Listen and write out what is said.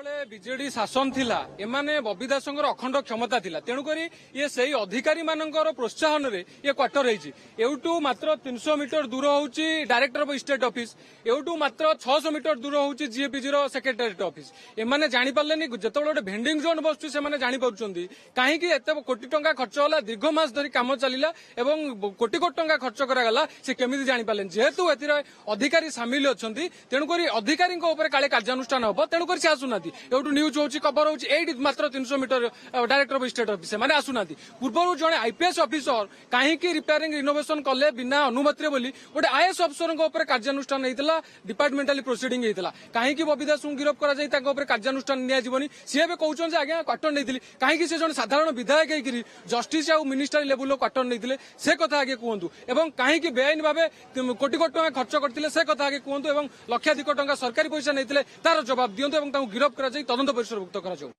BJD ଶାସନ ଥିଲା ଏମାନେ ବବି ଦାସଙ୍କର ଅଖଣ୍ଡ କ୍ଷମତା ଥିଲା ତେଣୁକରି ଇଏ ସେଇ ଅଧିକାରୀ ମାନଙ୍କର ପ୍ରୋତ୍ସାହନରେ ଇଏ କ୍ୱାର୍ଟର ହେଇଛି। ଏଉଠୁ ମାତ୍ର 300 ମିଟର ଦୂର ହଉଛି ଡାଇରେକ୍ଟର ଅଫ ଷ୍ଟେଟ ଅଫିସ, ଏଉଠୁ ମାତ୍ର 600 ମିଟର ଦୂର ହଉଛି ଜିଏପିଜି ର ସେକ୍ରେଟାରିଏଟ ଅଫିସ। ଏମାନେ ଜାଣିପାରିଲେନି ଯେତେବେଳେ ଗୋଟେ ଭେଣ୍ଡିଂ ଜୋନ୍ ବସୁଛି ସେମାନେ ଜାଣିପାରୁଛନ୍ତି କାହିଁକି ଏତେ କୋଟି ଟଙ୍କା ଖର୍ଚ୍ଚ ହେଲା, ଦୀର୍ଘ ମାସ ଧରି କାମ ଚାଲିଲା ଏବଂ କୋଟି କୋଟି ଟଙ୍କା ଖର୍ଚ୍ଚ କରାଗଲା ସେ କେମିତି ଜାଣିପାରିଲେନି। ଯେହେତୁ ଏଥିରେ ଅଧିକାରୀ ସାମିଲ ଅଛନ୍ତି ତେଣୁକରି ଅଧିକାରୀଙ୍କ ଉପରେ କାଳେ କାର୍ଯ୍ୟାନୁଷ୍ଠାନ ହବ ତେଣୁକରି ସେ ଆସୁନାହାନ୍ତି। ଏଉଠୁ ନ୍ୟୁଜ ହଉଛି ଖବର ହଉଛି ଏଇଠି ମାତ୍ର 300 metre director of state office ସେମାନେ ଆସୁନାହାନ୍ତି। ପୂର୍ବରୁ ଜଣେ ଆଇପିଏସ୍ ଅଫିସର କାହିଁକି ରିପେୟାରିଂ ରିନୋଭେସନ କଲେ ବିନା ଅନୁମତିରେ ବୋଲି ଗୋଟେ ଆଇଏଏସ୍ ଅଫିସରଙ୍କ ଉପରେ କାର୍ଯ୍ୟାନୁଷ୍ଠାନ ହେଇଥିଲା, ଡିପାର୍ଟମେଣ୍ଟାଲି ପ୍ରୋସିଡିଂ ହେଇଥିଲା। କାହିଁକି ବବି ଦାସଙ୍କୁ ଗିରଫ କରାଯାଇ ତାଙ୍କ ଉପରେ କାର୍ଯ୍ୟାନୁଷ୍ଠାନ ନିଆଯିବନି? ସିଏ ଏବେ କହୁଛନ୍ତି ଯେ ଆଜ୍ଞା କ୍ୱାର୍ଟର ନେଇଥିଲି। କାହିଁକି ସେ ଜଣେ ସାଧାରଣ ବିଧାୟକ ହେଇକିରି ଜଷ୍ଟିସ ଆଉ ମିନିଷ୍ଟର ଲେଭେଲର କ୍ୱାର୍ଟର ନେଇଥିଲେ ସେ କଥା ଆଗେ କୁହନ୍ତୁ ଏବଂ କାହିଁକି ବେଆଇନ ଭାବେ କୋଟି କୋଟି ଟଙ୍କା ଖର୍ଚ୍ଚ କରିଥିଲେ ସେ କଥା ଆଗେ କୁହନ୍ତୁ ଏବଂ ଲକ୍ଷାଧିକ ଟଙ୍କା ସରକାରୀ ପଇସା ନେଇଥିଲେ ତାର ଜବାବ ଦିଅନ୍ତୁ ଏବଂ ତାଙ୍କୁ ଗିରଫ କରାଯାଇ ତଦନ୍ତ ପରିସରଭୁକ୍ତ କରାଯାଉ।